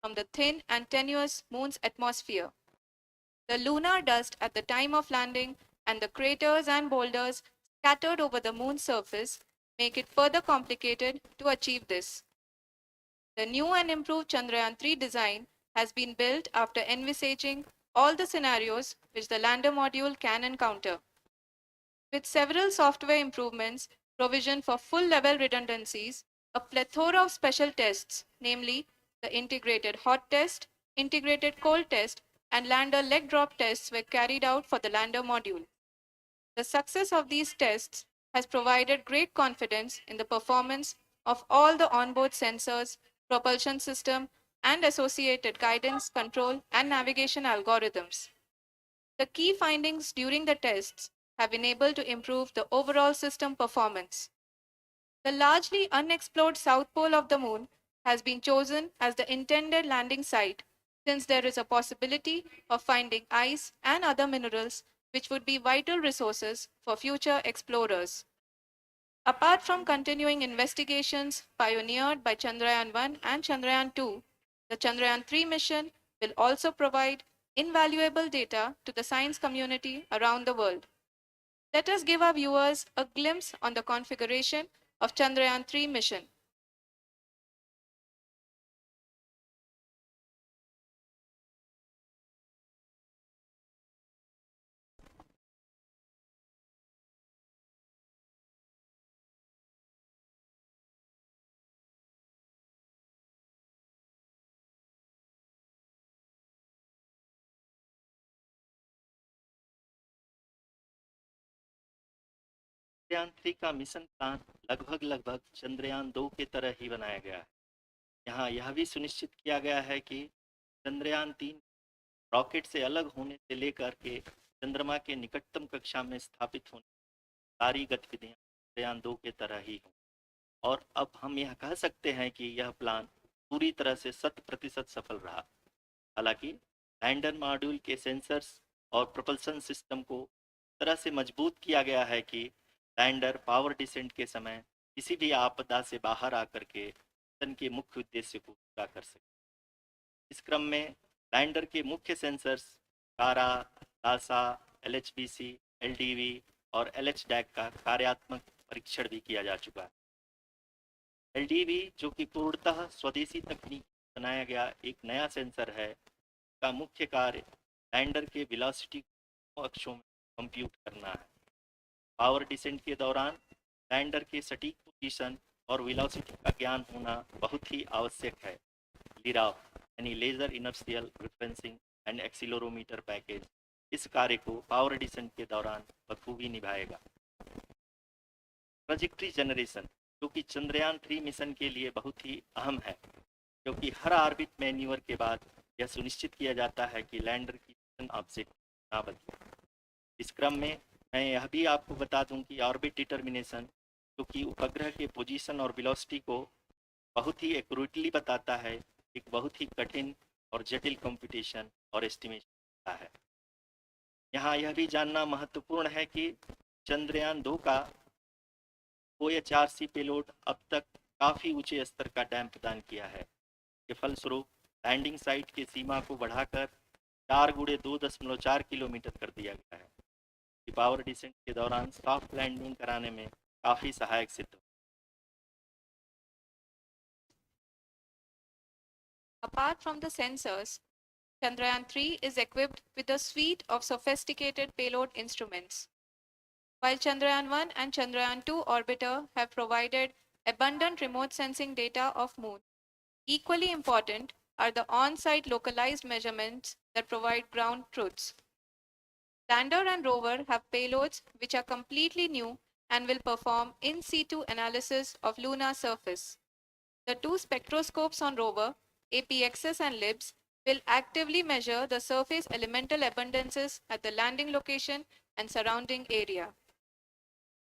from the thin and tenuous Moon's atmosphere. The lunar dust at the time of landing and the craters and boulders scattered over the Moon's surface make it further complicated to achieve this. The new and improved Chandrayaan 3 design has been built after envisaging all the scenarios which the lander module can encounter. With several software improvements, provision for full level redundancies, a plethora of special tests, namely the integrated hot test, integrated cold test, and lander leg drop tests were carried out for the lander module. The success of these tests has provided great confidence in the performance of all the onboard sensors, propulsion system, and associated guidance, control, and navigation algorithms. The key findings during the tests have been able to improve the overall system performance. The largely unexplored south pole of the Moon has been chosen as the intended landing site since there is a possibility of finding ice and other minerals which would be vital resources for future explorers. Apart from continuing investigations pioneered by Chandrayaan 1 and Chandrayaan 2, the Chandrayaan 3 mission will also provide invaluable data to the science community around the world. Let us give our viewers a glimpse on the configuration of Chandrayaan 3 mission. Chandrayaan 3 का mission plan लगभग चंद्रयान 2 की तरह ही बनाया गया है। यहाँ यह भी सुनिश्चित किया गया है कि चंद्रयान 3 रॉकेट से अलग होने से लेकर के चंद्रमा के निकटतम कक्षा में स्थापित होने सारी गतिविधियां चंद्रयान 2 के तरह ही हों। और अब हम यह कह सकते हैं कि यह प्लान पूरी तरह से 100% सफल रहा। हालांकि लैंडर मॉड्यूल के सेंसर्स और प्रोपल्शन सिस्टम को तरह से मजबूत किया गया है कि लैंडर पावर डिसेंट के समय किसी भी आपदा से बाहर आकर के मिशन के मुख्य उद्देश्य को पूरा कर सके। इस क्रम में लैंडर के मुख्य सेंसर्स कारा, लासा, LHBC, LDV और LHDAC का कार्यात्मक परीक्षण भी किया जा चुका है। LDV जो कि पूर्णतः स्वदेशी तकनीक बनाया गया एक नया सेंसर है, का मुख्य कार्य लैंडर के वेलोसिटी अक्षों में कंप्यूट करना है। पावर डिसेंट के दौरान लैंडर के सटीक पोजीशन और वेलोसिटी का ज्ञान होना बहुत ही आवश्यक है। लिराव यानी laser inertial referencing and accelerometer package इस कार्य को पावर डिसेंट के दौरान बखूबी निभाएगा। ट्रैजेक्टरी जनरेशन जो कि चंद्रयान 3 मिशन के लिए बहुत ही अहम है, क्योंकि हर ऑर्बिट मैन्यूवर के बाद यह सुनिश्चित किया जाता है कि लैंडर की मिशन ऑब्जेक्ट ना बदले। इस क्रम में मैं यह भी आपको बता दूं कि ऑर्बिट डिटर्मिनेशन जो कि उपग्रह के पोजीशन और वेलोसिटी को बहुत ही एक्यूरेटली बताता है, एक बहुत ही कठिन और जटिल कंप्यूटेशन और एस्टिमेशन है। यहाँ यह भी जानना महत्वपूर्ण है कि चंद्रयान 2 का OHRC पेलोड अब तक काफ़ी ऊंचे स्तर का डैम प्रदान किया है। के फलस्वरूप लैंडिंग साइट की सीमा को बढ़ाकर 4 गुणे 2.4 किलोमीटर कर दिया गया है। पावर डिसेंट के दौरान सॉफ्ट लैंडिंग कराने में काफ़ी सहायक सिद्ध हो। Apart from the sensors, Chandrayaan 3 is equipped with a suite of sophisticated payload instruments. While Chandrayaan 1 and Chandrayaan 2 orbiter have provided abundant remote sensing data of Moon, equally important are the on-site localized measurements that provide ground truths. Lander and rover have payloads which are completely new and will perform in situ analysis of lunar surface. The two spectroscopes on rover, APXS and LIBS, will actively measure the surface elemental abundances at the landing location and surrounding area.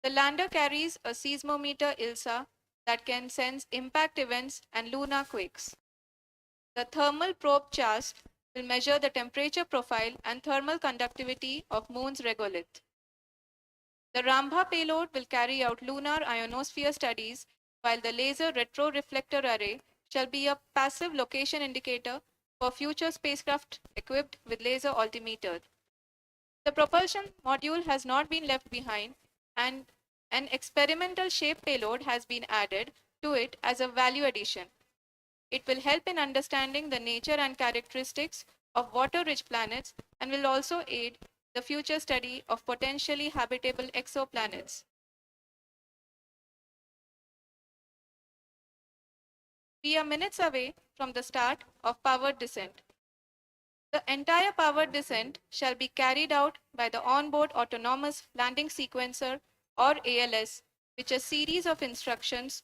The lander carries a seismometer ILSA that can sense impact events and lunar quakes. The thermal probe CHAST will measure the temperature profile and thermal conductivity of Moon's regolith. The Rambha payload will carry out lunar ionosphere studies, while the laser retroreflector array shall be a passive location indicator for future spacecraft equipped with laser altimeter. The propulsion module has not been left behind, and an experimental shape payload has been added to it as a value addition. It will help in understanding the nature and characteristics of water-rich planets and will also aid the future study of potentially habitable exoplanets. We are minutes away from the start of powered descent. The entire powered descent shall be carried out by the onboard autonomous landing sequencer or ALS, which is a series of instructions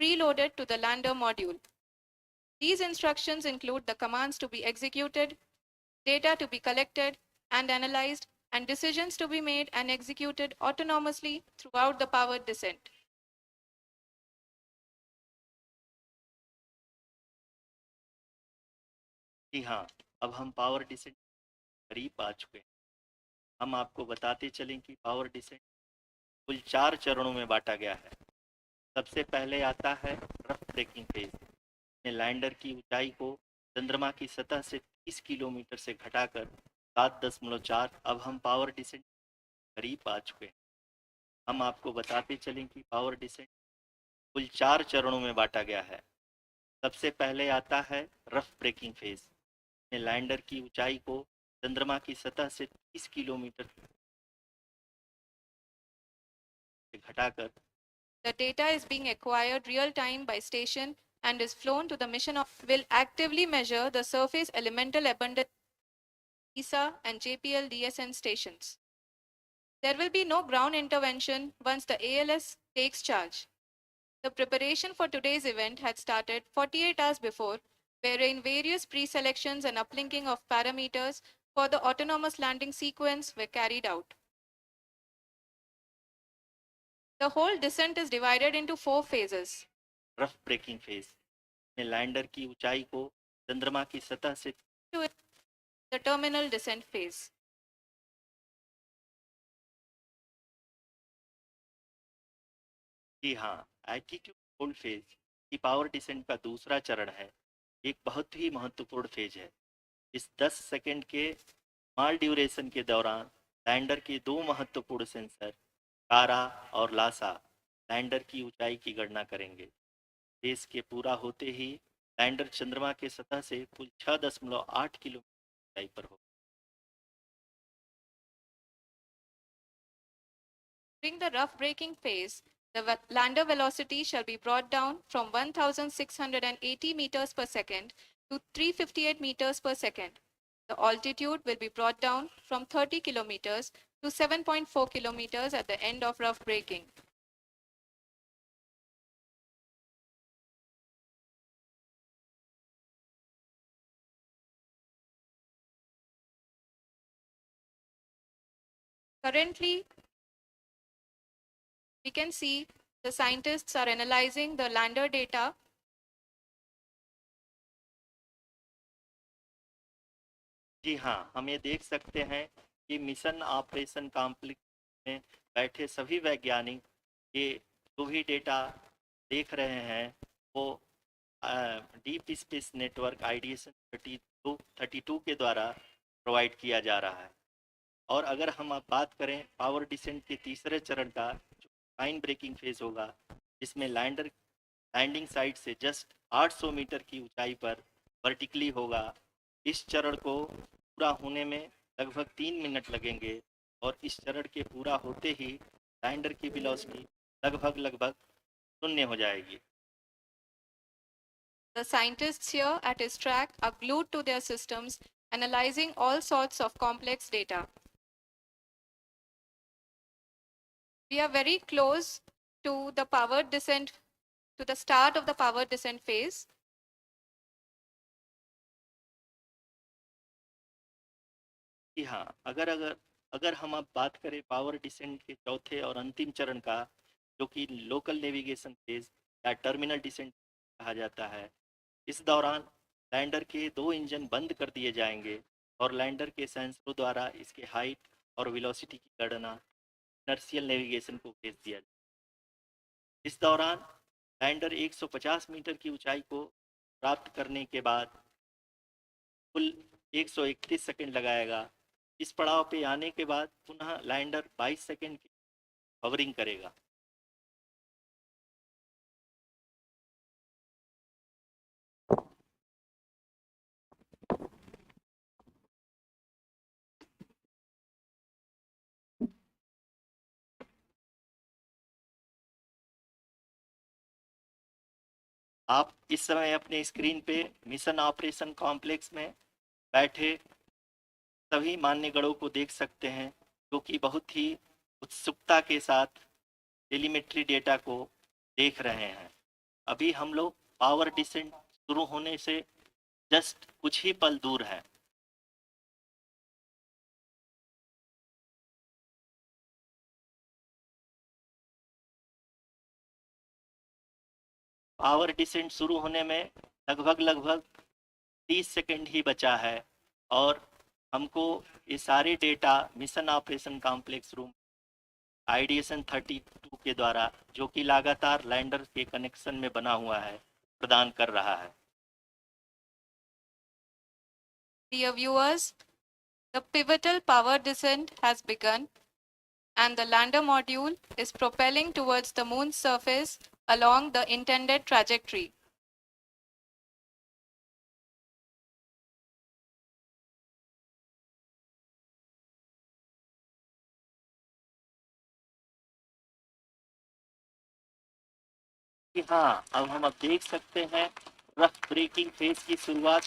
preloaded to the lander module. These instructions include the commands to be executed, data to be collected and analyzed, and decisions to be made and executed autonomously throughout the powered descent. जी हाँ, अब हम power descent करीब आ चुके हैं। हम आपको बताते चलें कि पावर डिसेंट कुल 4 चरणों में बांटा गया है। सबसे पहले आता है रफ ब्रेकिंग फेज, में लैंडर की ऊंचाई को चंद्रमा की सतह से 30 किलोमीटर से घटाकर 7.4। अब हम पावर डिसेंट करीब आ चुके हैं। हम आपको बताते चलें कि पावर डिसेंट कुल 4 चरणों में बांटा गया है। सबसे पहले आता है रफ ब्रेकिंग फेज, में लैंडर की ऊंचाई को चंद्रमा की सतह से 30 किलोमीटर से घटाकर The data is being acquired real time by station and is flown to the mission of will actively measure the surface elemental abundance ESA and JPL DSN stations. There will be no ground intervention once the ALS takes charge. The preparation for today's event had started 48 hours before, wherein various pre-selections and uplinking of parameters for the autonomous landing sequence were carried out. The whole descent is divided into 4 phases. Rough breaking phase, में lander की ऊंचाई को चंद्रमा की सतह से The terminal descent phase. जी हाँ, altitude hold phase की पावर डिसेंट का दूसरा चरण है। एक बहुत ही महत्वपूर्ण फेज है। इस 10 सेकंड के स्मॉल ड्यूरेशन के दौरान लैंडर के दो महत्वपूर्ण सेंसर कारा और लासा लैंडर की ऊंचाई की गणना करेंगे। फेज के पूरा होते ही लैंडर चंद्रमा के सतह से कुल 6.8 किलोमीटर ऊंचाई पर होगा। During the rough braking phase, the lander velocity shall be brought down from 1,680 meters per second to 358 meters per second. The altitude will be brought down from 30 kilometers to 7.4 kilometers at the end of rough braking. Currently, we can see the scientists are analyzing the lander data. जी हाँ, हम ये देख सकते हैं कि mission operation complex में बैठे सभी वैज्ञानिक ये जो भी डेटा देख रहे हैं वो डीप स्पेस नेटवर्क आईडीएसन 32 के द्वारा प्रोवाइड किया जा रहा है। और अगर हम अब बात करें पावर डिसेंट के तीसरे चरण का, जो लाइन ब्रेकिंग फेज होगा, जिसमें लैंडिंग साइट से जस्ट 800 मीटर की ऊंचाई पर वर्टिकली होगा। इस चरण को पूरा होने में लगभग 3 मिनट लगेंगे और इस चरण के पूरा होते ही लैंडर की वेलोसिटी लगभग शून्य हो जाएगी। The scientists here at his track are glued to their systems, analyzing all sorts of complex data. We are very close to the power descent, to the start of the power descent phase. जी हाँ, अगर हम अब बात करें power descent के चौथे और अंतिम चरण का, जो कि लोकल नेविगेशन फेज या टर्मिनल डिसेंट कहा जाता है, इस दौरान लैंडर के दो इंजन बंद कर दिए जाएंगे और लैंडर के सेंसरों द्वारा इसके हाइट और वेलोसिटी की गणना इनर्शियल नेविगेशन को भेज दिया जाए। इस दौरान लैंडर 150 मीटर की ऊंचाई को प्राप्त करने के बाद कुल 131 सेकंड लगाएगा। इस पड़ाव पे आने के बाद पुनः लैंडर 22 सेकंड की हवरिंग करेगा। आप इस समय अपने स्क्रीन पे मिशन ऑपरेशन कॉम्प्लेक्स में बैठे सभी मान्यगणों को देख सकते हैं, जो कि बहुत ही उत्सुकता के साथ टेलीमेट्री डेटा को देख रहे हैं। अभी हम लोग पावर डिसेंट शुरू होने से जस्ट कुछ ही पल दूर है। पावर डिसेंट शुरू होने में लगभग 30 सेकंड ही बचा है और हमको ये सारे data mission operation complex room IDSN 32 के द्वारा, जो कि लगातार लैंडर के कनेक्शन में बना हुआ है, प्रदान कर रहा है। Dear viewers, the pivotal power descent has begun and the lander module is propelling towards the moon's surface along the intended trajectory. कि हाँ, अब देख सकते हैं रफ ब्रेकिंग फेज की शुरुआत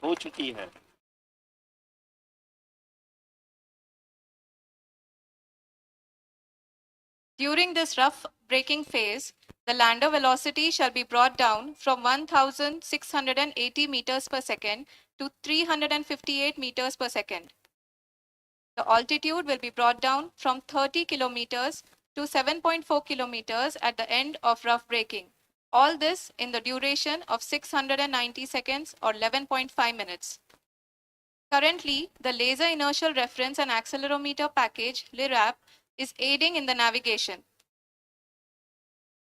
हो चुकी है। During this rough braking phase, the lander velocity shall be brought down from 1680 meters per second to 358 meters per second. The altitude will be brought down from 30 kilometers to 7.4 kilometers at the end of rough braking. All this in the duration of 690 seconds or 11.5 minutes. Currently, the Laser Inertial Reference and Accelerometer package (LIRAP) is aiding in the navigation.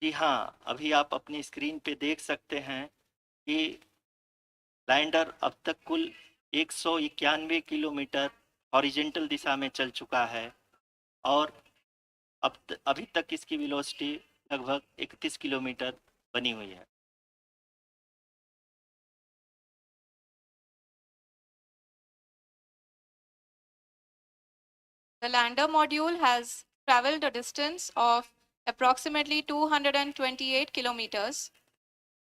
जी हाँ, अभी आप अपनी screen पे देख सकते हैं कि lander अब तक कुल 191 किलोमीटर हॉरिजेंटल दिशा में चल चुका है और अभी तक इसकी वेलोसिटी लगभग 31 किलोमीटर बनी हुई है। The lander module has traveled a distance of approximately 228 kilometers.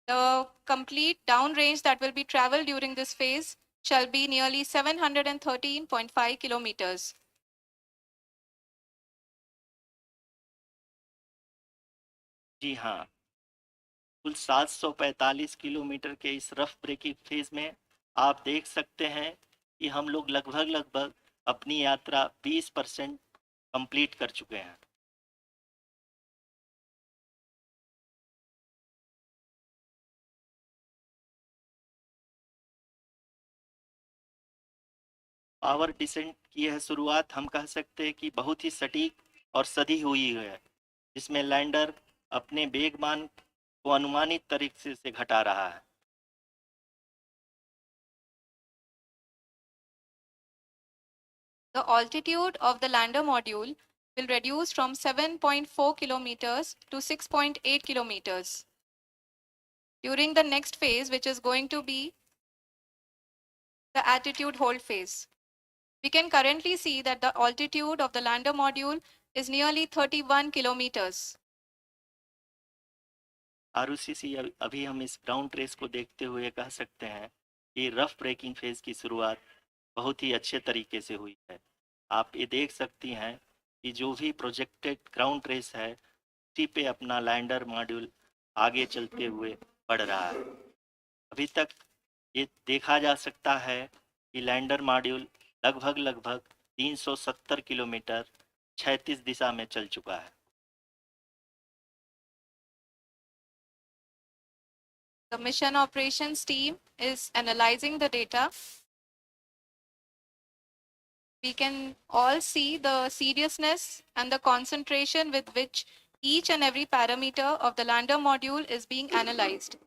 The complete downrange that will be traveled during this phase shall be nearly 713.5 kilometers. जी हाँ, कुल 745 किलोमीटर के इस रफ ब्रेकिंग फेज में आप देख सकते हैं कि हम लोग लगभग अपनी यात्रा 20% कंप्लीट कर चुके हैं। पावर डिसेंट की यह शुरुआत हम कह सकते हैं कि बहुत ही सटीक और सधी हुई है, जिसमें लैंडर अपने वेगमान को अनुमानित तरीके से घटा रहा है। The altitude of the lander module will reduce from 7.4 kilometers to 6.8 kilometers. During the next phase, which is going to be the attitude hold phase, we can currently see that the altitude of the lander module is nearly 31 kilometers. आरयूसीसी अभी हम इस ground trace को देखते हुए कह सकते हैं कि रफ ब्रेकिंग फेज की शुरुआत बहुत ही अच्छे तरीके से हुई है। आप ये देख सकती हैं कि जो भी प्रोजेक्टेड ग्राउंड ट्रेस है, उसी पे अपना लैंडर मॉड्यूल आगे चलते हुए बढ़ रहा है। अभी तक ये देखा जा सकता है कि लैंडर मॉड्यूल लगभग 370 किलोमीटर क्षैतिज दिशा में चल चुका है। The mission operations team is analyzing the data. We can all see the seriousness and the concentration with which each and every parameter of the lander module is being analyzed.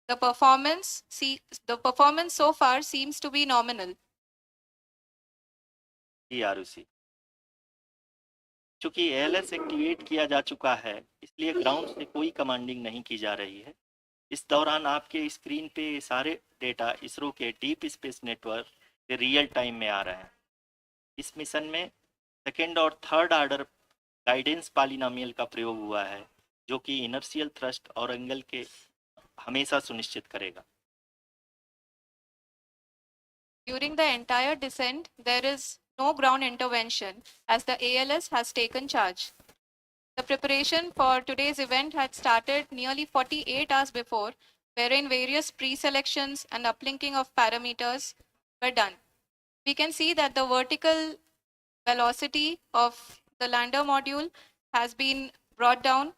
The performance so far seems to be nominal. जी आरुषि, चूंकि ALS activate किया जा चुका है, इसलिए ground से कोई commanding नहीं की जा रही है। इस दौरान आपके स्क्रीन पे ये सारे डेटा इसरो के डीप स्पेस नेटवर्क से रियल टाइम में आ रहे हैं। इस मिशन में सेकेंड और थर्ड ऑर्डर गाइडेंस पॉलिनोमियल का प्रयोग हुआ है, जो कि इनर्शियल थ्रस्ट और एंगल के हमेशा सुनिश्चित करेगा। During the entire descent, there is no ground intervention as the ALS has taken charge. The preparation for today's event had started nearly 48 hours before, wherein various pre-selections and uplinking of parameters were done. We can see that the vertical velocity of the lander module has been brought down.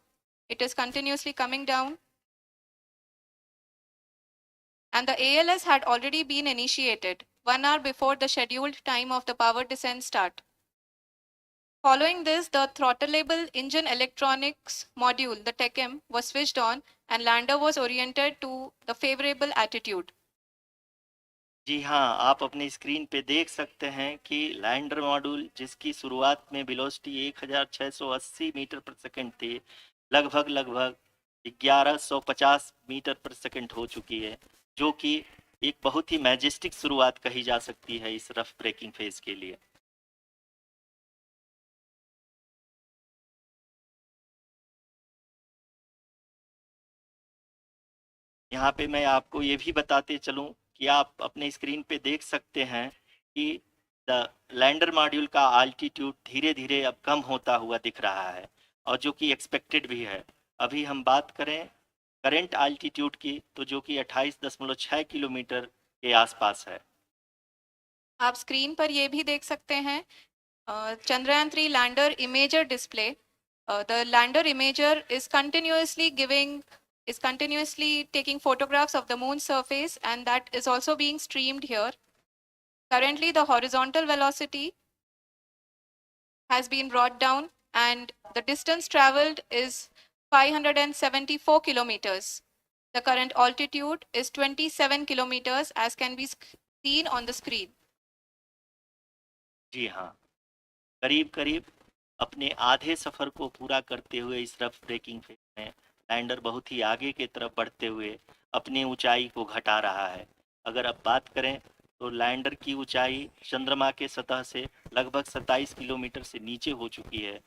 It is continuously coming down. And the ALS had already been initiated 1 hour before the scheduled time of the power descent start. Following this, the throttleable engine electronics module, the TECM, was switched on and lander was oriented to the favorable attitude. जी हाँ, आप अपनी screen पे देख सकते हैं कि lander module, जिसकी शुरुआत में वेलोसिटी 1680 मीटर पर सेकंड थी, लगभग 1150 मीटर पर सेकंड हो चुकी है, जो कि एक बहुत ही मैजेस्टिक शुरुआत कही जा सकती है इस रफ ब्रेकिंग फेज के लिए। यहाँ पे मैं आपको ये भी बताते चलूं कि आप अपने स्क्रीन पे देख सकते हैं कि द लैंडर मॉड्यूल का आल्टीट्यूड धीरे धीरे अब कम होता हुआ दिख रहा है, और जो कि एक्सपेक्टेड भी है। अभी हम बात करें करंट आल्टीट्यूड की, तो जो कि 28.6 किलोमीटर के आसपास है। आप स्क्रीन पर ये भी देख सकते हैं Chandrayaan 3 lander imager display. The lander imager is continuously taking photographs of the moon's surface, and that is also being streamed here. Currently, the horizontal velocity has been brought down and the distance traveled is 574 kilometers. The current altitude is 27 kilometers as can be seen on the screen. जी हाँ, करीब अपने आधे सफर को पूरा करते हुए इस rough breaking phase में लैंडर बहुत ही आगे की तरफ बढ़ते हुए अपनी ऊंचाई को घटा रहा है। अगर अब बात करें तो लैंडर की ऊंचाई चंद्रमा के सतह से लगभग 27 किलोमीटर से नीचे हो चुकी है,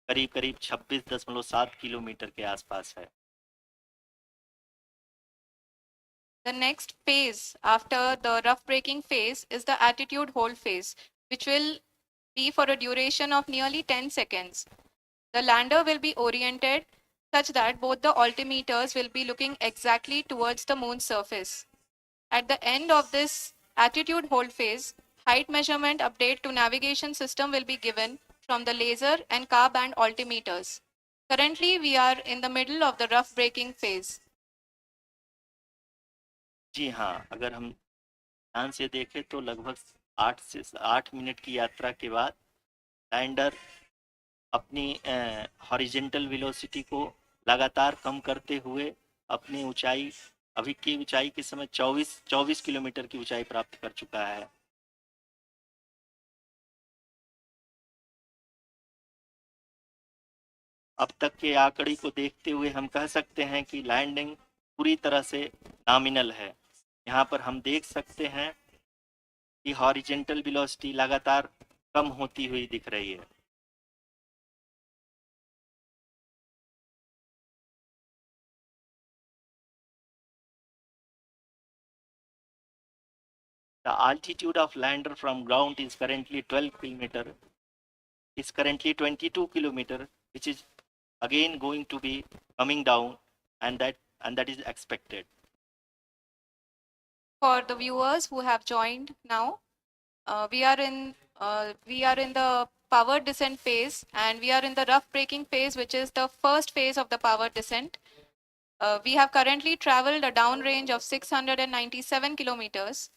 करीब 26.7 किलोमीटर के आसपास है। The next phase after the rough braking phase is the attitude hold phase, which will be for a duration of nearly 10 seconds. The lander will be oriented such that both the altimeters will be looking exactly towards the moon's surface. At the end of this attitude hold phase, height measurement update to navigation system will be given from the laser and car band altimeters. Currently, we are in the middle of the rough braking phase. जी हाँ, अगर हम ध्यान से देखें तो लगभग 8 minute की यात्रा के बाद लैंडर अपनी हॉरिजेंटल वेलोसिटी को लगातार कम करते हुए अपनी ऊंचाई, अभी की ऊंचाई के समय 24 किलोमीटर की ऊंचाई प्राप्त कर चुका है। अब तक के आंकड़े को देखते हुए हम कह सकते हैं कि लैंडिंग पूरी तरह से नॉमिनल है। यहाँ पर हम देख सकते हैं कि हॉरिजेंटल वेलोसिटी लगातार कम होती हुई दिख रही है। The altitude of lander from ground is currently 12 kilometer. Is currently 22 kilometer, which is again going to be coming down, and that is expected. For the viewers who have joined now, we are in the power descent phase, and we are in the rough braking phase, which is the first phase of the power descent. We have currently traveled a downrange of 697 kilometers,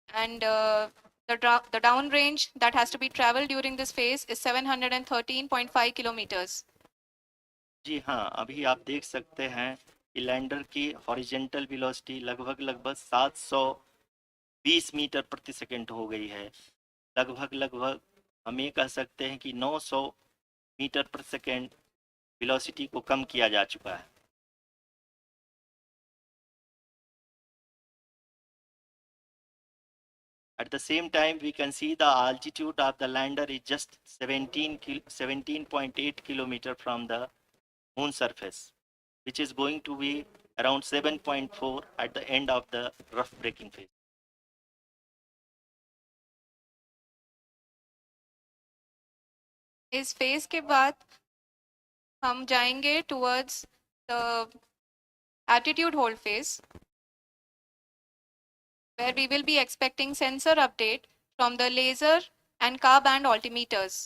and the downrange that has to be traveled during this phase is 713.5 kilometers. जी हाँ, अभी आप देख सकते हैं कि lander की horizontal velocity लगभग 720 metre प्रति सेकंड हो गई है। लगभग हम ये कह सकते हैं कि 900 मीटर प्रति सेकंड वेलोसिटी को कम किया जा चुका है। At the same time, we can see the altitude of the lander is just 17.8 kilometer from the moon surface, which is going to be around 7.4 at the end of the rough braking phase. इस phase के बाद हम जाएंगे towards the attitude hold phase, where we will be expecting sensor update from the laser and car band altimeters.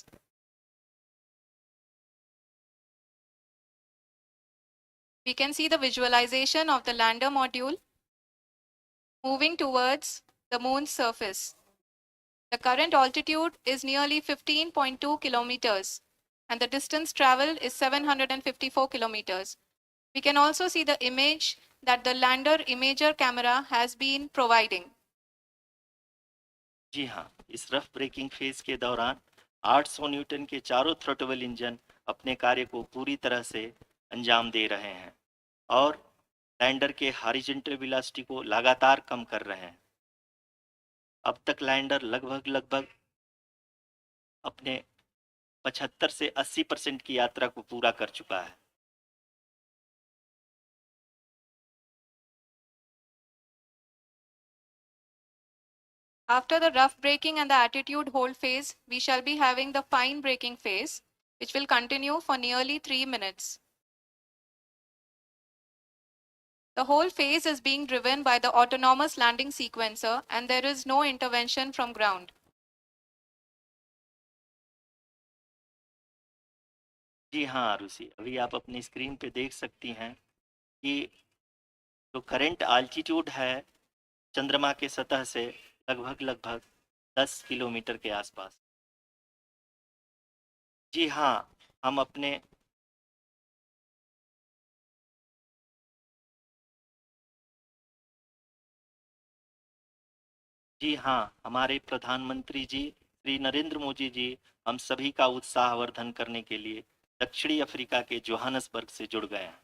We can see the visualization of the lander module moving towards the moon's surface. The current altitude is nearly 15.2 kilometers and the distance traveled is 754 kilometers. We can also see the image that the lander imager camera has been providing. जी हाँ, इस rough breaking phase के दौरान 800 Newton के चारों throttle engine अपने कार्य को पूरी तरह से अंजाम दे रहे हैं और लैंडर के हॉरिजॉन्टल वेलोसिटी को लगातार कम कर रहे हैं। अब तक लैंडर लगभग अपने 75 से 80% की यात्रा को पूरा कर चुका है। After the rough braking and the attitude hold phase, we shall be having the fine braking phase, which will continue for nearly 3 minutes. The whole phase is being driven by the autonomous landing sequencer and there is no intervention from ground. जी हाँ आरुषि, अभी आप अपनी screen पे देख सकती हैं कि जो करंट आल्टीट्यूड है चंद्रमा के सतह से लगभग 10 किलोमीटर के आसपास। जी हाँ, हम अपने जी हाँ, हमारे प्रधानमंत्री जी श्री नरेंद्र मोदी जी हम सभी का उत्साहवर्धन करने के लिए दक्षिणी अफ्रीका के जोहानसबर्ग से जुड़ गए हैं।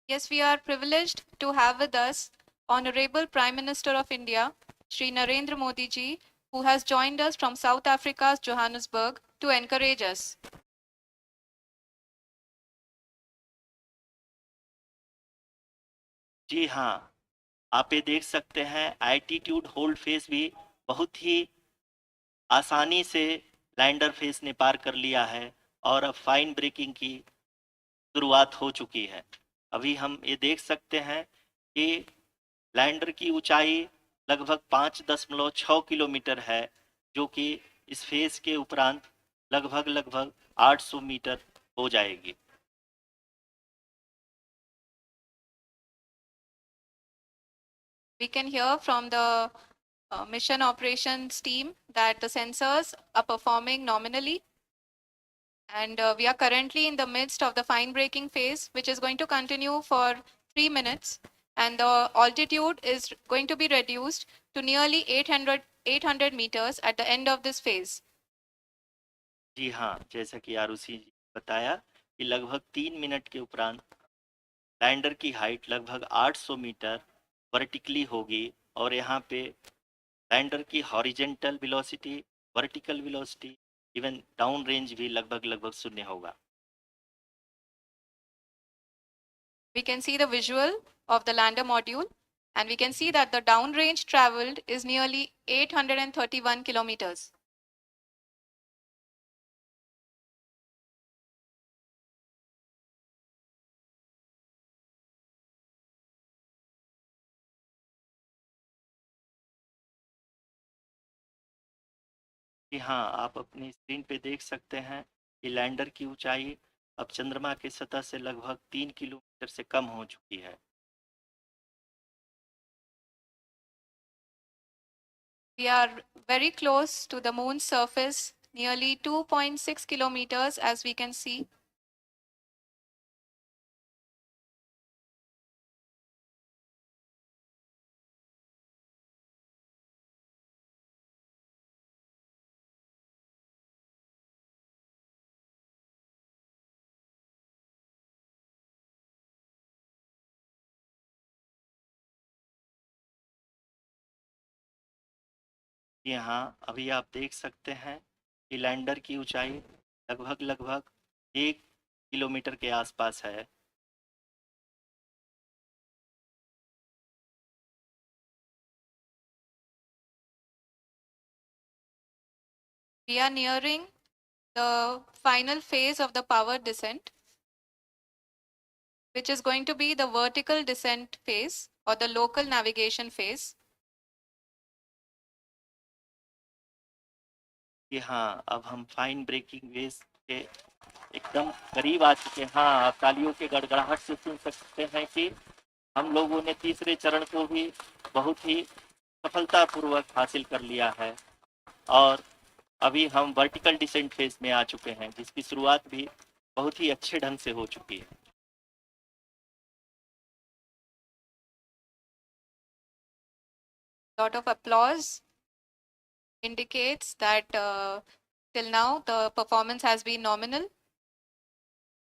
Yes, we are privileged to have with us Honorable Prime Minister of India, Shri Narendra Modi ji, who has joined us from South Africa's Johannesburg to encourage us. जी हाँ, आप ये देख सकते हैं एल्टीट्यूड होल्ड फेज भी बहुत ही आसानी से लैंडर फेज ने पार कर लिया है और अब फाइन ब्रेकिंग की शुरुआत हो चुकी है। अभी हम ये देख सकते हैं कि लैंडर की ऊंचाई लगभग 5.6 किलोमीटर है, जो कि इस फेज के उपरांत लगभग 800 मीटर हो जाएगी। We can hear from the mission operations team that the sensors are performing nominally. And we are currently in the midst of the fine braking phase, which is going to continue for 3 minutes. And the altitude is going to be reduced to nearly 800 meters at the end of this phase. जी हाँ, जैसा कि आरुषि जी बताया कि लगभग 3 minute के उपरांत lander की height लगभग 800 मीटर वर्टिकली होगी और यहाँ पे लैंडर की horizontal velocity, vertical velocity, even down range भी लगभग शून्य होगा। We can see the visual of the lander module and we can see that the downrange traveled is nearly 831 kilometers. जी हाँ, आप अपनी स्क्रीन पे देख सकते हैं कि लैंडर की ऊंचाई अब चंद्रमा की सतह से लगभग 3 किलोमीटर से कम हो चुकी है। We are very close to the moon's surface, nearly 2.6 kilometers, as we can see. यहाँ अभी आप देख सकते हैं कि लैंडर की ऊंचाई लगभग लगभग 1 किलोमीटर के आसपास है। We are nearing the final phase of the power descent, which is going to be the vertical descent phase or the local navigation phase. कि हाँ, अब हम फाइन ब्रेकिंग वेव के एकदम करीब आ चुके हैं। हाँ, आप तालियों के गड़गड़ाहट से सुन सकते हैं कि हम लोगों ने तीसरे चरण को भी बहुत ही सफलतापूर्वक हासिल कर लिया है और अभी हम वर्टिकल डिसेंट फेज में आ चुके हैं, जिसकी शुरुआत भी बहुत ही अच्छे ढंग से हो चुकी है। Lot of applause indicates that till now the performance has been nominal.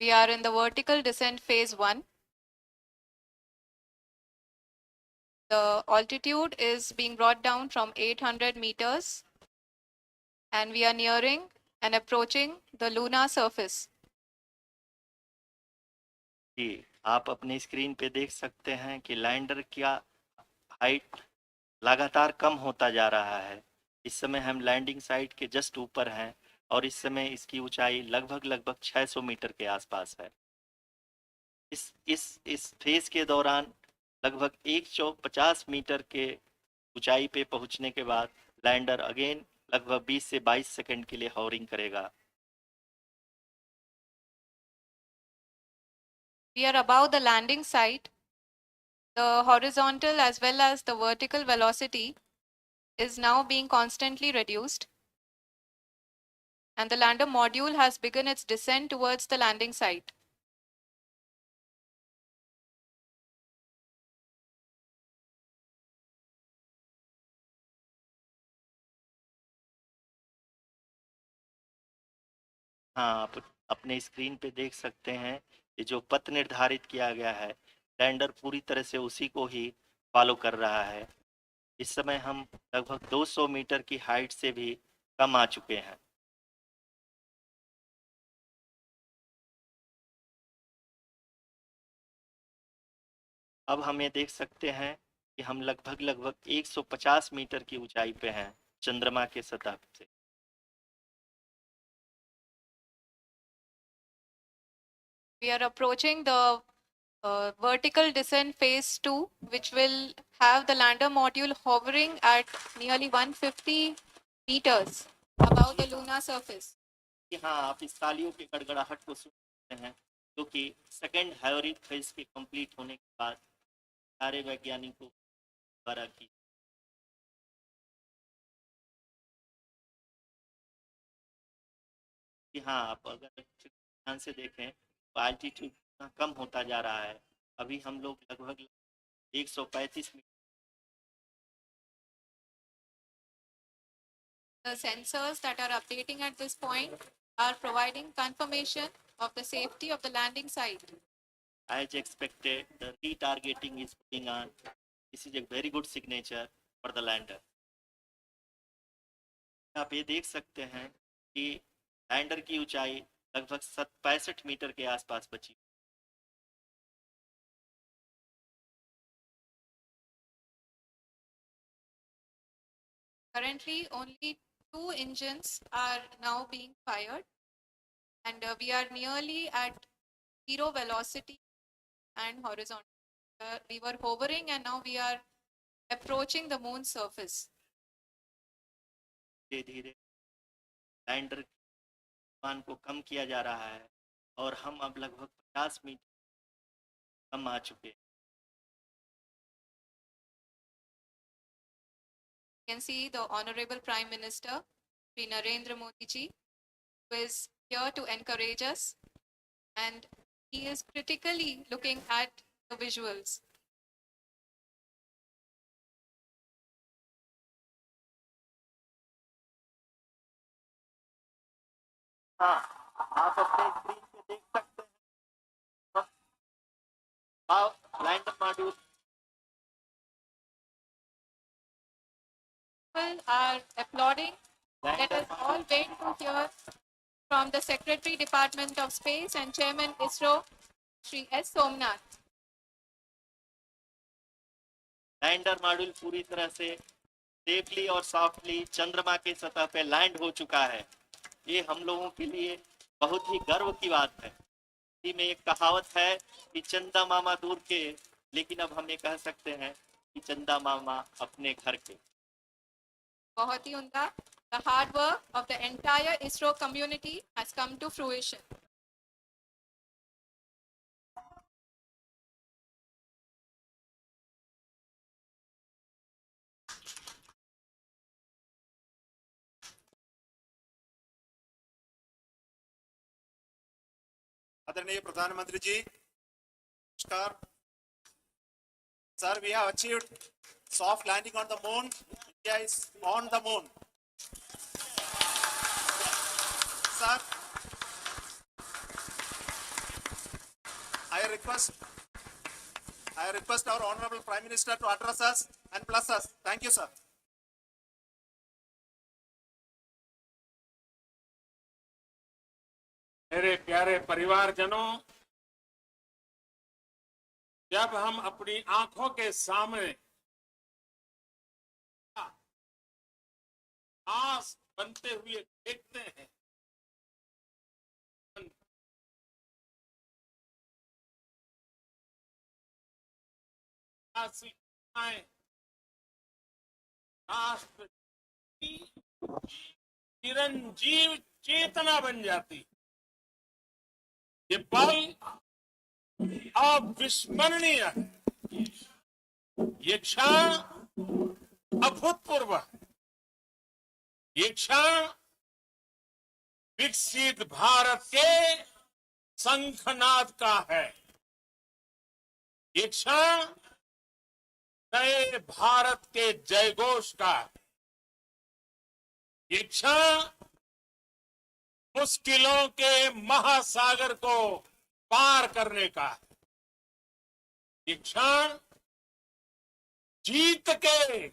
We are in the vertical descent phase 1. The altitude is being brought down from 800 meters and we are nearing and approaching the lunar surface. जी, आप अपने screen पे देख सकते हैं कि lander का height लगातार कम होता जा रहा है। इस समय हम लैंडिंग साइट के जस्ट ऊपर हैं और इस समय इसकी ऊंचाई लगभग लगभग 600 मीटर के आसपास है। इस फेज के दौरान लगभग 150 मीटर के ऊंचाई पे पहुंचने के बाद लैंडर अगेन लगभग 20 से 22 सेकंड के लिए हॉवरिंग करेगा। We are above the landing site. The horizontal as well as the vertical velocity is now being constantly reduced. And the lander module has begun its descent towards the landing site. हाँ, आप अपने screen पे देख सकते हैं कि जो पथ निर्धारित किया गया है, लैंडर पूरी तरह से उसी को ही फॉलो कर रहा है। इस समय हम लगभग 200 मीटर की हाइट से भी कम आ चुके हैं। अब हम ये देख सकते हैं कि हम लगभग लगभग 150 मीटर की ऊंचाई पे हैं चंद्रमा के सतह से। We are approaching the vertical descent phase 2, which will have the lander module hovering at nearly 150 meters above the lunar surface. कि हाँ, आप इस तालियों के गड़गड़ाहट को सुन सकते हैं, जो कि सेकेंड हाइब्रिड फेज के कंप्लीट होने के बाद सारे वैज्ञानिकों द्वारा की। कि हाँ, आप अगर ध्यान से देखें तो एल्टीट्यूड कम होता जा रहा है। अभी हम लोग लगभग 135 metre. The sensors that are updating at this point are providing confirmation of the safety of the landing site. As expected, the retargeting is going on. This is a very good signature for the lander. आप ये देख सकते हैं कि lander की ऊंचाई लगभग 65 metre के आसपास बची। Currently, only 2 engines are now being fired, and we are nearly at zero velocity and horizontal. We were hovering, and now we are approaching the moon's surface. धीरे धीरे लैंडर मान को कम किया जा रहा है और हम अब लगभग 50 मीटर कम आ चुके हैं। You can see the Honorable Prime Minister, Sri Narendra Modi ji, who is here to encourage us, and he is critically looking at the visuals. हाँ, आप अपने स्क्रीन पे देख सकते हैं lander module. People are applauding. Let us all wait to hear from the Secretary Department of Space and Chairman ISRO, Sri S. Somnath. Lander module पूरी तरह से सेफली और सॉफ्टली चंद्रमा के सतह पे लैंड हो चुका है। ये हम लोगों के लिए बहुत ही गर्व की बात है। हिंदी में एक कहावत है कि चंदा मामा दूर के, लेकिन अब हम ये कह सकते हैं कि चंदा मामा अपने घर के। बहुत ही उमदा. The hard work of the entire ISRO community has come to fruition. आदरणीय प्रधानमंत्री जी, नमस्कार sir. We have achieved soft landing on the moon. India is on the moon. Sir, I request our Honorable Prime Minister to address us and bless us. Thank you, sir. मेरे प्यारे परिवारजनों, जब हम अपनी आंखों के सामने आस बनते हुए देखते हैं, राष्ट्र की चिरंजीव चेतना बन जाती। ये पल अविस्मरणीय है। ये क्षण अभूतपूर्व है। ये क्षण विकसित भारत के शंखनाद का है। ये क्षण नए भारत के जयघोष का है। ये क्षण मुश्किलों के महासागर को पार करने का है। ये क्षण जीत के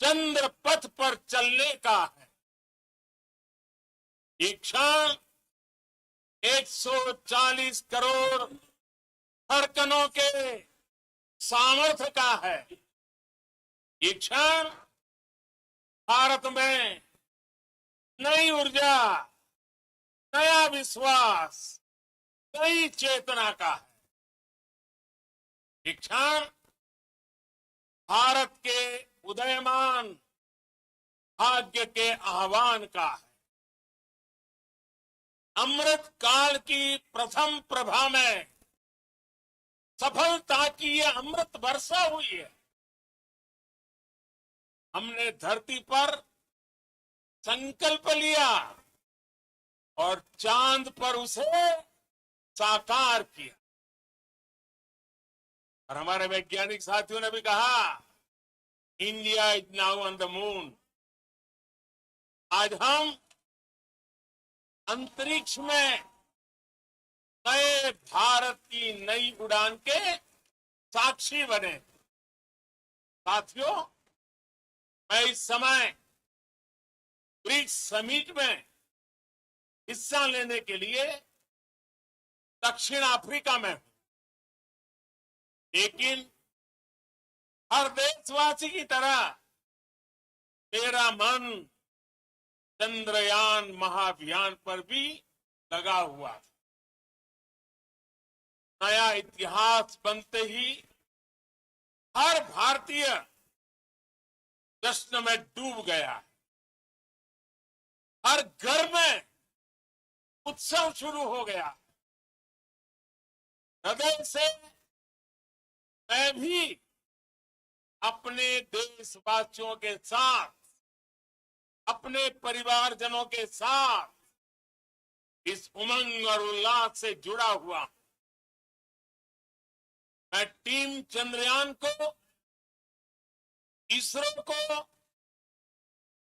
चंद्र पथ पर चलने का है। ये क्षण 140 करोड़ धड़कनों के सामर्थ्य का है। ये क्षण भारत में नई ऊर्जा, नया विश्वास, नई चेतना का है। ये क्षण भारत के उदयमान भाग्य के आह्वान का है। अमृत काल की प्रथम प्रभा में सफलता की ये अमृत वर्षा हुई है। हमने धरती पर संकल्प लिया और चांद पर उसे साकार किया। और हमारे वैज्ञानिक साथियों ने भी कहा, India is now on the moon. आज हम अंतरिक्ष में नए भारत की नई उड़ान के साक्षी बने। साथियों, मैं इस समय ब्रिक्स समिट में हिस्सा लेने के लिए दक्षिण अफ्रीका में हूं, लेकिन हर देशवासी की तरह मेरा मन चंद्रयान महाअभियान पर भी लगा हुआ था। नया इतिहास बनते ही हर भारतीय जश्न में डूब गया। हर घर में उत्सव शुरू हो गया। हृदय से मैं भी अपने देशवासियों के साथ, अपने परिवारजनों के साथ इस उमंग और उल्लास से जुड़ा हुआ। मैं टीम चंद्रयान को, इसरो को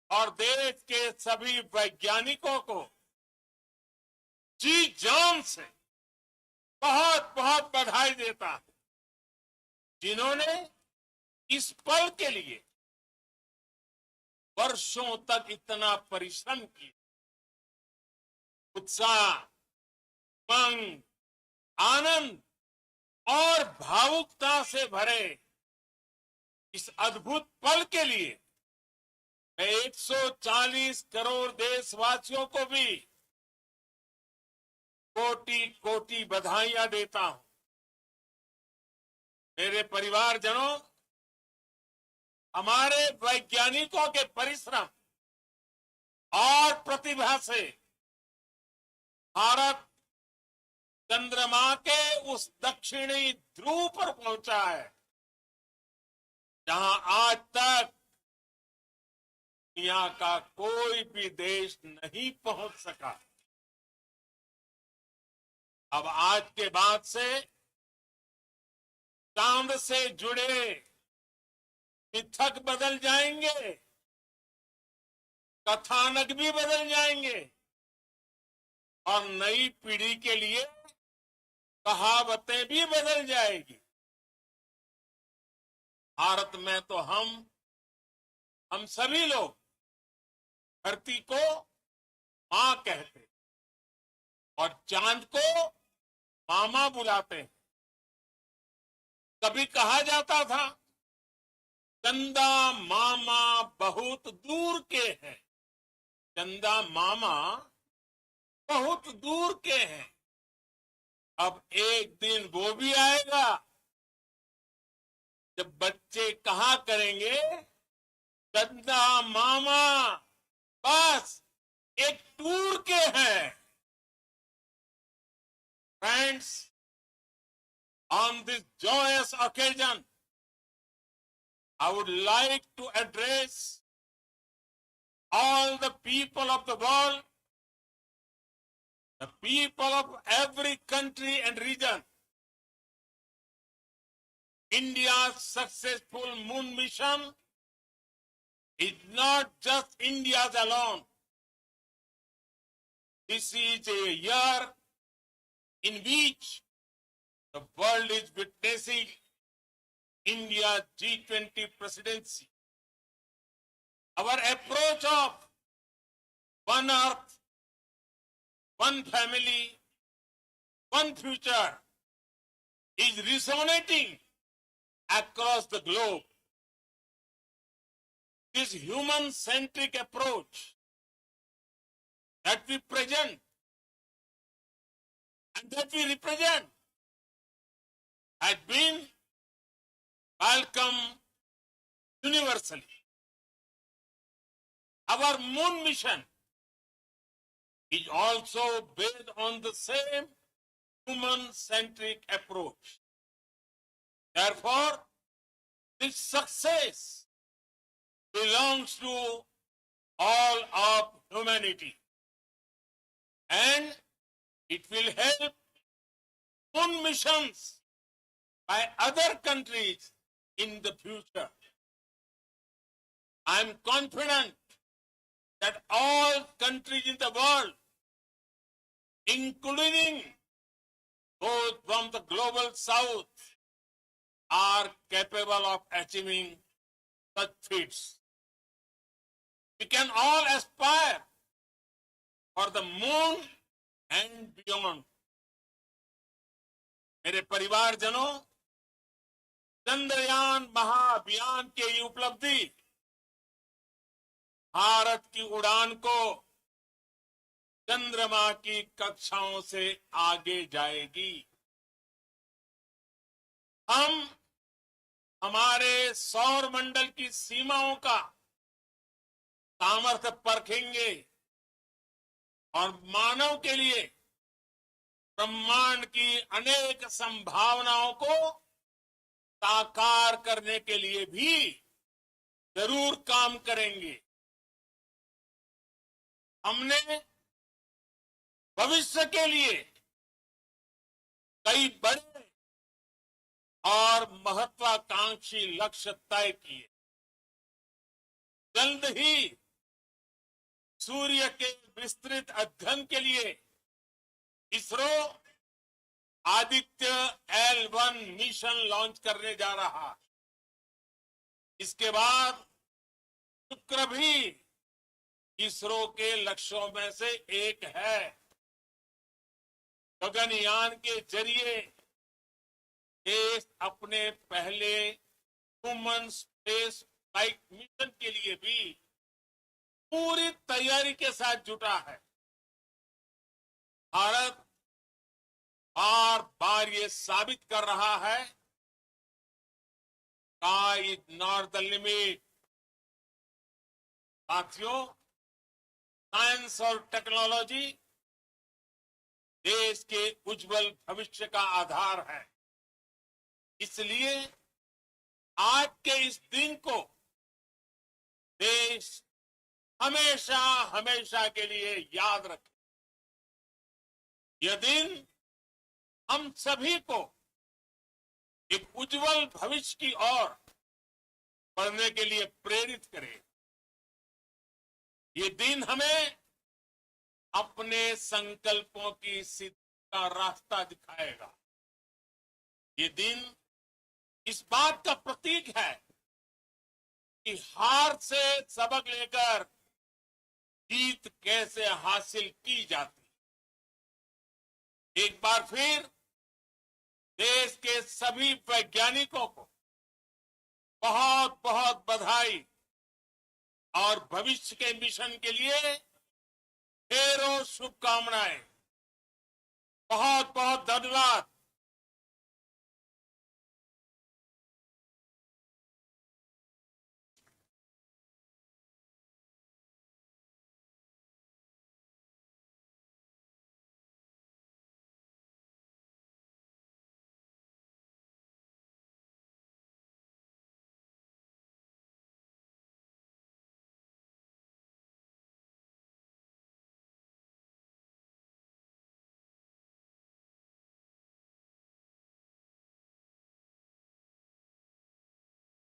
और देश के सभी वैज्ञानिकों को जी जान से बहुत बहुत बधाई देता हूं, जिन्होंने इस पल के लिए वर्षों तक इतना परिश्रम किया। उत्साह, उमंग, आनंद और भावुकता से भरे इस अद्भुत पल के लिए मैं 140 करोड़ देशवासियों को भी कोटि कोटि बधाइयां देता हूं। मेरे परिवारजनों, हमारे वैज्ञानिकों के परिश्रम और प्रतिभा से भारत चंद्रमा के उस दक्षिणी ध्रुव पर पहुंचा है, जहां आज तक दुनिया का कोई भी देश नहीं पहुंच सका। अब आज के बाद से चांद से जुड़े मिथक बदल जाएंगे, कथानक भी बदल जाएंगे और नई पीढ़ी के लिए कहावतें भी बदल जाएगी। भारत में तो हम सभी लोग धरती को मां कहते और चांद को मामा बुलाते हैं। कभी कहा जाता था, चंदा मामा बहुत दूर के हैं। चंदा मामा बहुत दूर के हैं। अब एक दिन वो भी आएगा जब बच्चे कहा करेंगे, चंदा मामा बस एक टूर के हैं। Friends, on this joyous occasion, I would like to address all the people of the world, the people of every country and region. India's successful moon mission is not just India's alone. This is a year in which the world is witnessing India's G20 presidency. Our approach of one earth, one family, one future is resonating across the globe. This human-centric approach that we present and that we represent has been welcomed universally. Our moon mission is also based on the same human-centric approach. Therefore, this success belongs to all of humanity, and it will help moon missions by other countries in the future. I am confident that all countries in the world, including those from the global south, are capable of achieving such feats. We can all aspire for the moon and beyond. मेरे परिवारजनों, चंद्रयान महाअभियान की ये उपलब्धि भारत की उड़ान को चंद्रमा की कक्षाओं से आगे जाएगी। हम हमारे सौर मंडल की सीमाओं का सामर्थ्य परखेंगे और मानव के लिए ब्रह्मांड की अनेक संभावनाओं को साकार करने के लिए भी जरूर काम करेंगे। हमने भविष्य के लिए कई बड़े और महत्वाकांक्षी लक्ष्य तय किए। जल्द ही सूर्य के विस्तृत अध्ययन के लिए ISRO Aditya L1 mission launch करने जा रहा है। इसके बाद शुक्र भी इसरो के लक्ष्यों में से एक है। गगनयान के जरिए देश अपने पहले ह्यूमन स्पेस फ्लाइट मिशन के लिए भी पूरी तैयारी के साथ जुटा है। भारत बार बार ये साबित कर रहा है, sky is not the limit. साथियों, साइंस और टेक्नोलॉजी देश के उज्जवल भविष्य का आधार है। इसलिए आज के इस दिन को देश हमेशा हमेशा के लिए याद रखे। यह दिन हम सभी को एक उज्जवल भविष्य की ओर बढ़ने के लिए प्रेरित करे। ये दिन हमें अपने संकल्पों की सिद्धि का रास्ता दिखाएगा। ये दिन इस बात का प्रतीक है कि हार से सबक लेकर जीत कैसे हासिल की जाती है। एक बार फिर देश के सभी वैज्ञानिकों को बहुत बहुत बधाई और भविष्य के मिशन के लिए ढेरों शुभकामनाएं। बहुत बहुत धन्यवाद।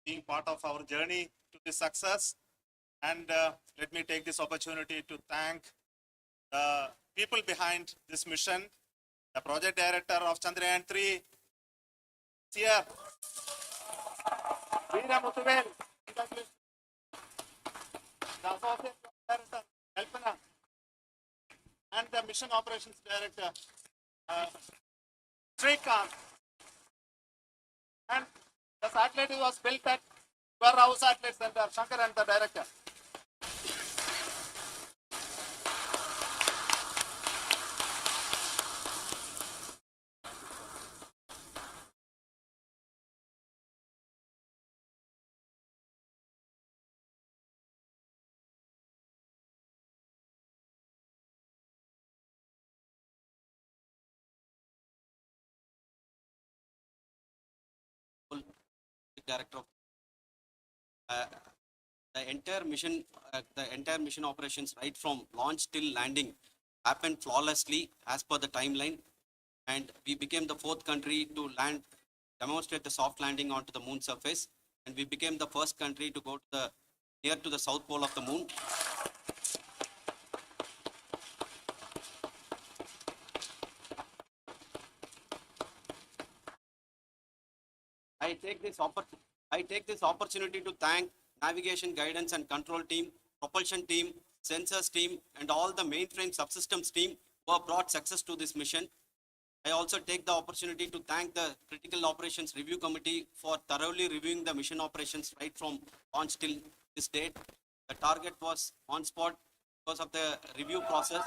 Being part of our journey to this success. And let me take this opportunity to thank the people behind this mission, the project director of Chandrayaan 3, here, Veera Muthuvel, the associate director, Kalpana, and the mission operations director, Srikanth. And the satellite was built at Varrao Satellite Center, Shankar and the director. Director of the entire mission operations right from launch till landing happened flawlessly as per the timeline, and we became the 4th country to demonstrate the soft landing onto the moon surface, and we became the first country to go to near to the south pole of the moon. I take this opportunity to thank navigation, guidance and control team, propulsion team, sensors team, and all the mainframe subsystems team who have brought success to this mission. I also take the opportunity to thank the Critical Operations Review Committee for thoroughly reviewing the mission operations right from launch till this date. The target was on spot because of the review process.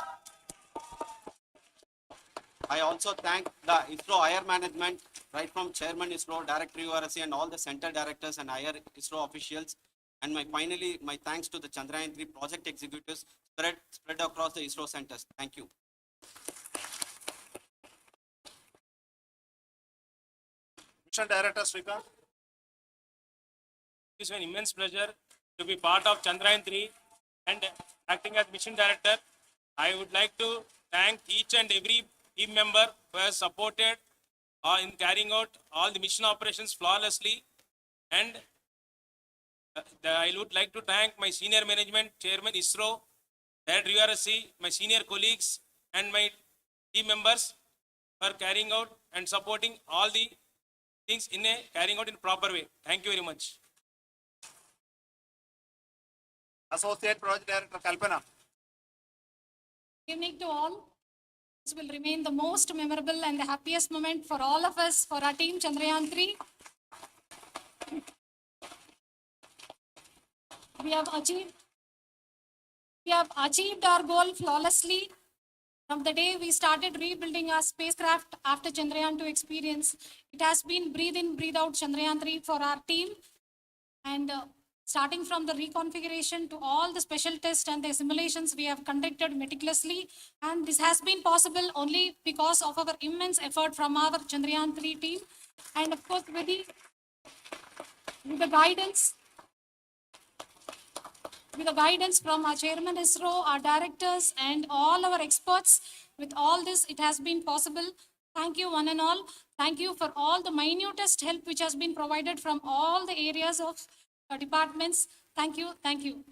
I also thank the ISRO higher management, right from Chairman ISRO, Director URSC, and all the center directors and higher ISRO officials. And finally, my thanks to the Chandrayaan 3 project executives, spread across the ISRO centers. Thank you. Mission Director Srikanth. It is an immense pleasure to be part of Chandrayaan 3 and acting as mission director. I would like to thank each and every team member who has supported in carrying out all the mission operations flawlessly. And I would like to thank my senior management, Chairman ISRO, Head URSC, my senior colleagues and my team members for carrying out and supporting all the things in a carrying out in proper way. Thank you very much. Associate Project Director Kalpana. Good evening to all. This will remain the most memorable and the happiest moment for all of us, for our team Chandrayaan 3. We have achieved our goal flawlessly. From the day we started rebuilding our spacecraft after Chandrayaan 2 experience, it has been breathe in, breathe out Chandrayaan 3 for our team. And starting from the reconfiguration to all the special tests and the simulations we have conducted meticulously. And this has been possible only because of our immense effort from our Chandrayaan 3 team. And of course, with the guidance from our Chairman ISRO, our directors, and all our experts, with all this, it has been possible. Thank you, one and all. Thank you for all the minutest help which has been provided from all the areas of departments. Thank you. Thank you.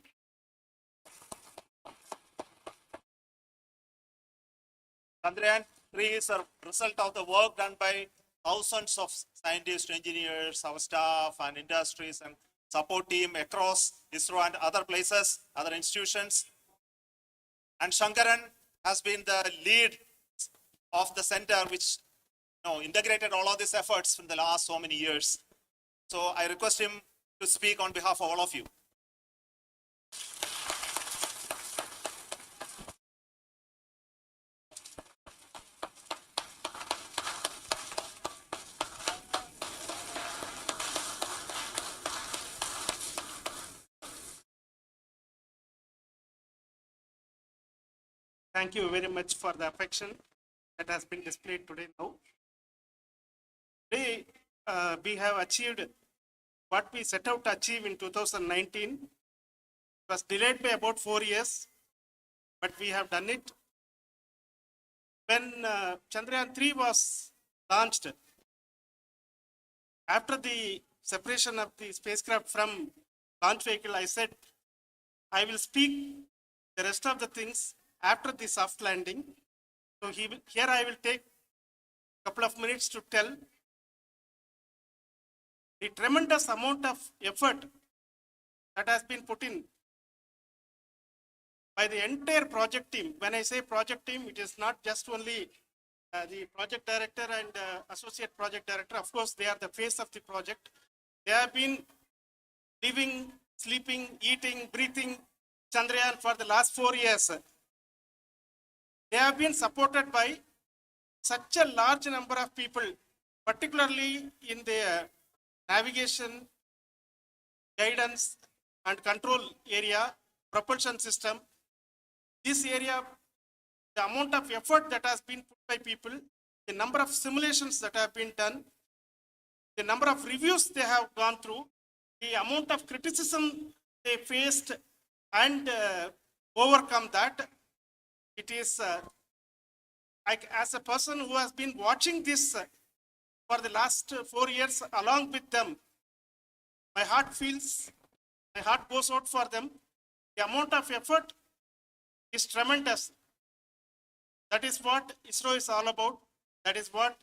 Chandrayaan 3 is a result of the work done by thousands of scientists, engineers, our staff and industries and support team across ISRO and other places, other institutions. And Shankaran has been the lead of the center which integrated all of these efforts in the last so many years. So I request him to speak on behalf of all of you. Thank you very much for the affection that has been displayed today now. Today, we have achieved what we set out to achieve in 2019. It was delayed by about 4 years, but we have done it. When Chandrayaan 3 was launched, after the separation of the spacecraft from launch vehicle, I said, I will speak the rest of the things after the soft landing. So here I will take a couple of minutes to tell the tremendous amount of effort that has been put in by the entire project team. When I say project team, it is not just only the project director and associate project director. Of course, they are the face of the project. They have been living, sleeping, eating, breathing Chandrayaan for the last 4 years. They have been supported by such a large number of people, particularly in the navigation, guidance and control area, propulsion system. This area, the amount of effort that has been put by people, the number of simulations that have been done, the number of reviews they have gone through, the amount of criticism they faced and overcome that. It is as a person who has been watching this for the last 4 years along with them, my heart goes out for them. The amount of effort is tremendous. That is what ISRO is all about. That is what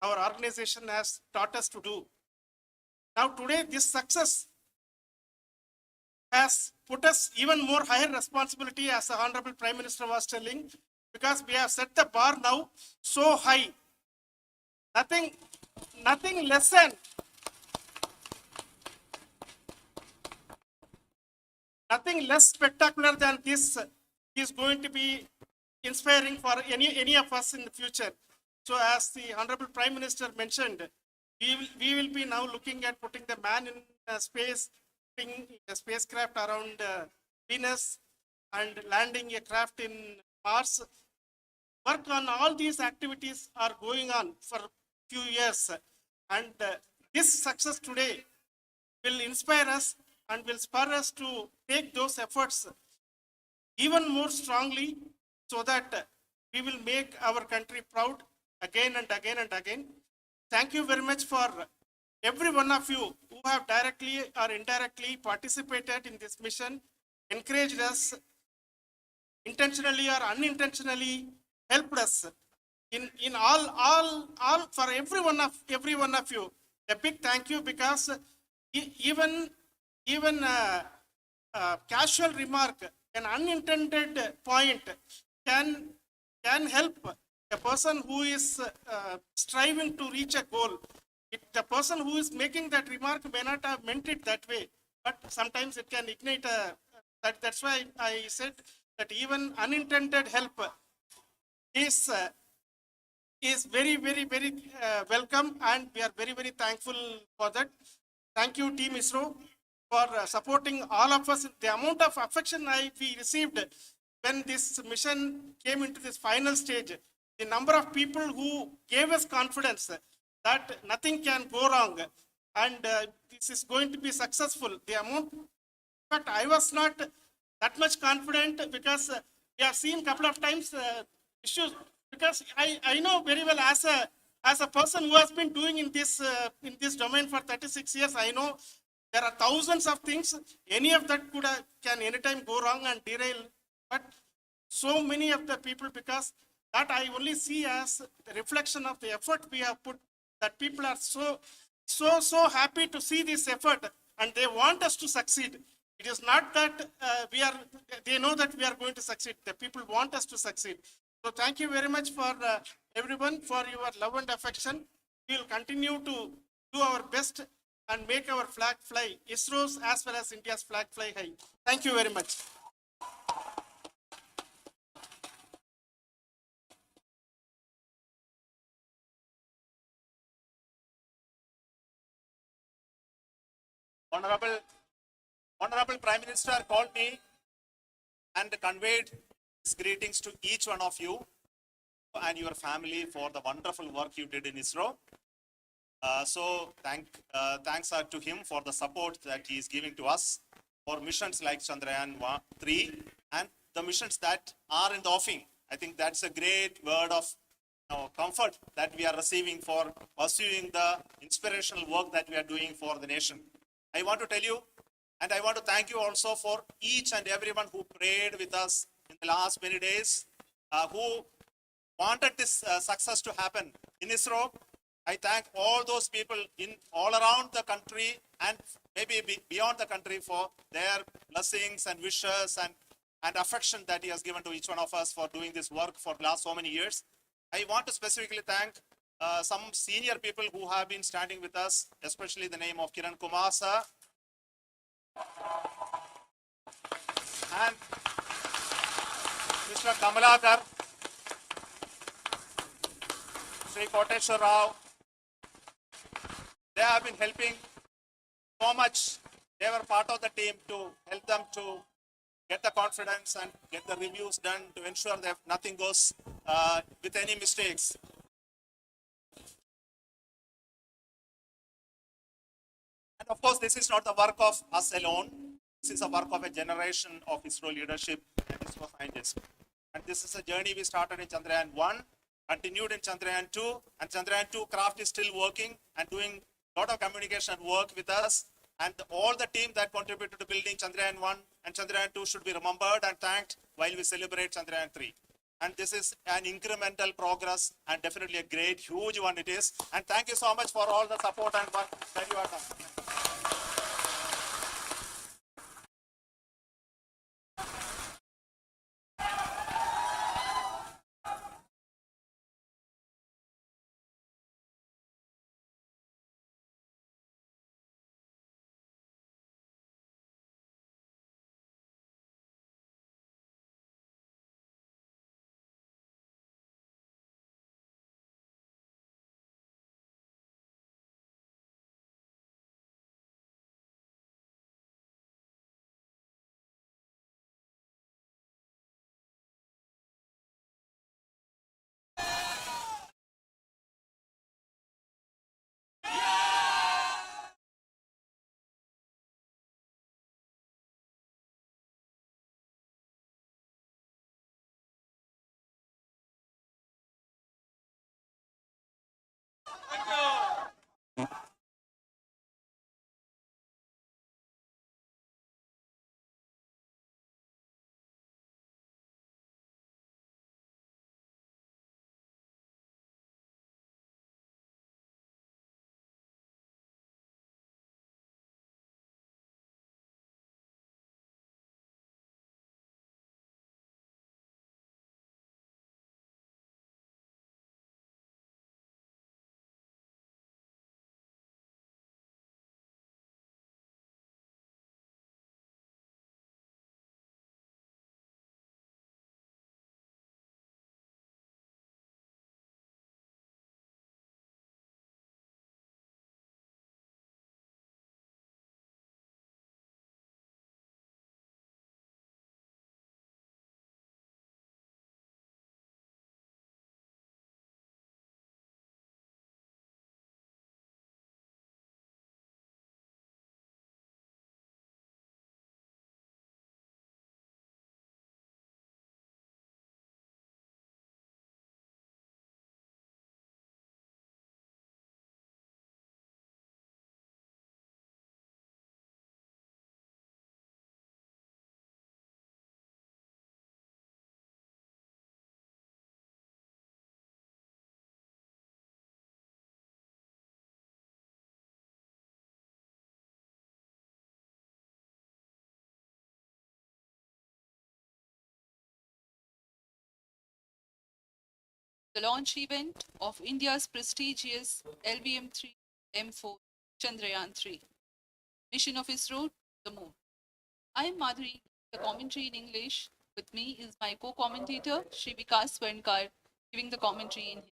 our organization has taught us to do. Now today, this success has put us even more higher responsibility, as the Honorable Prime Minister was telling, because we have set the bar now so high. Nothing less than nothing less spectacular than this is going to be inspiring for any of us in the future. So as the Honorable Prime Minister mentioned, we will be now looking at putting the man in space, putting a spacecraft around Venus, and landing a craft in Mars. Work on all these activities are going on for few years, and this success today will inspire us and will spur us to take those efforts even more strongly, so that we will make our country proud again and again and again. Thank you very much for every one of you who have directly or indirectly participated in this mission, encouraged us, intentionally or unintentionally helped us in all for every one of you. A big thank you, because even casual remark, an unintended point can help a person who is striving to reach a goal. The person who is making that remark may not have meant it that way, but sometimes it can ignite that's why I said that even unintended help is very welcome, and we are very thankful for that. Thank you, Team ISRO, for supporting all of us. The amount of affection we received when this mission came into this final stage, the number of people who gave us confidence that nothing can go wrong, and this is going to be successful. The amount, in fact, I was not that much confident, because we have seen a couple of times issues, because I know very well, as a person who has been doing in this domain for 36 years, I know there are thousands of things. Any of that can anytime go wrong and derail. But so many of the people, because that I only see as the reflection of the effort we have put, that people are so happy to see this effort, and they want us to succeed. It is not that they know that we are going to succeed. The people want us to succeed. So thank you very much for everyone, for your love and affection. We will continue to do our best and make our flag fly, ISRO's as well as India's flag fly high. Thank you very much. Honorable Prime Minister called me and conveyed his greetings to each one of you and your family for the wonderful work you did in ISRO. So thanks are to him for the support that he is giving to us for missions like Chandrayaan 3 and the missions that are in the offing. I think that's a great word of comfort that we are receiving for pursuing the inspirational work that we are doing for the nation. I want to tell you, and I want to thank you also for each and everyone who prayed with us in the last many days, who wanted this success to happen in ISRO. I thank all those people in all around the country and maybe beyond the country for their blessings and wishes and affection that he has given to each one of us for doing this work for the last so many years. I want to specifically thank some senior people who have been standing with us, especially the name of Kiran Kumar sir and Mr. Kamalakar, Sri Koteshwar Rao. They have been helping so much. They were part of the team to help them to get the confidence and get the reviews done to ensure that nothing goes with any mistakes. And of course, this is not the work of us alone. This is a work of a generation of ISRO leadership and ISRO scientists. And this is a journey we started in Chandrayaan 1, continued in Chandrayaan 2, and Chandrayaan 2 craft is still working and doing a lot of communication work with us. And all the team that contributed to building Chandrayaan 1 and Chandrayaan 2 should be remembered and thanked while we celebrate Chandrayaan 3. And this is an incremental progress and definitely a great, huge one it is. And thank you so much for all the support and work that you have done. the launch event of India's prestigious LBM-3 M4 Chandrayaan 3 mission of ISRO to the moon. I am Madhuri, the commentary in English. With me is my co-commentator, Shri Vikas Swarnkar, giving the commentary in Hindi.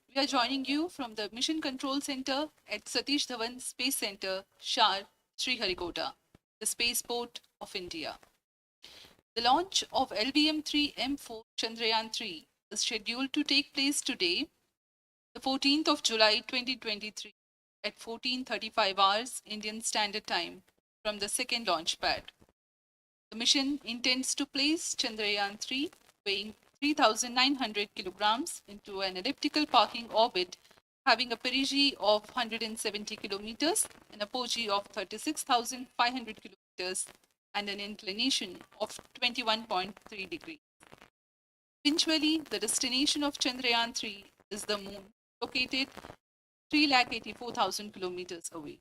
We are joining you from the Mission Control Center at Satish Dhawan Space Center, Shar, Sriharikota, the spaceport of India. The launch of LBM-3 M4 Chandrayaan 3 is scheduled to take place today, the 14th of July 2023 at 14:35 hours Indian Standard Time from the second launch pad. The mission intends to place Chandrayaan 3 weighing 3,900 kilograms into an elliptical parking orbit having a perigee of 170 kilometers, an apogee of 36,500 kilometers, and an inclination of 21.3 degrees. Eventually, the destination of Chandrayaan 3 is the moon, located 384,000 kilometers away,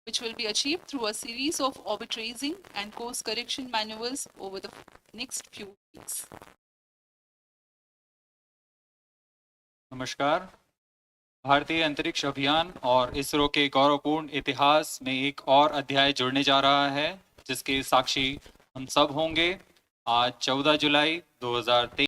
which will be achieved through a series of orbit raising and course correction maneuvers over the next few weeks. नमस्कार। भारतीय अंतरिक्ष अभियान और इसरो के गौरवपूर्ण इतिहास में एक और अध्याय जुड़ने जा रहा है, जिसके साक्षी हम सब होंगे। आज 14 जुलाई 2023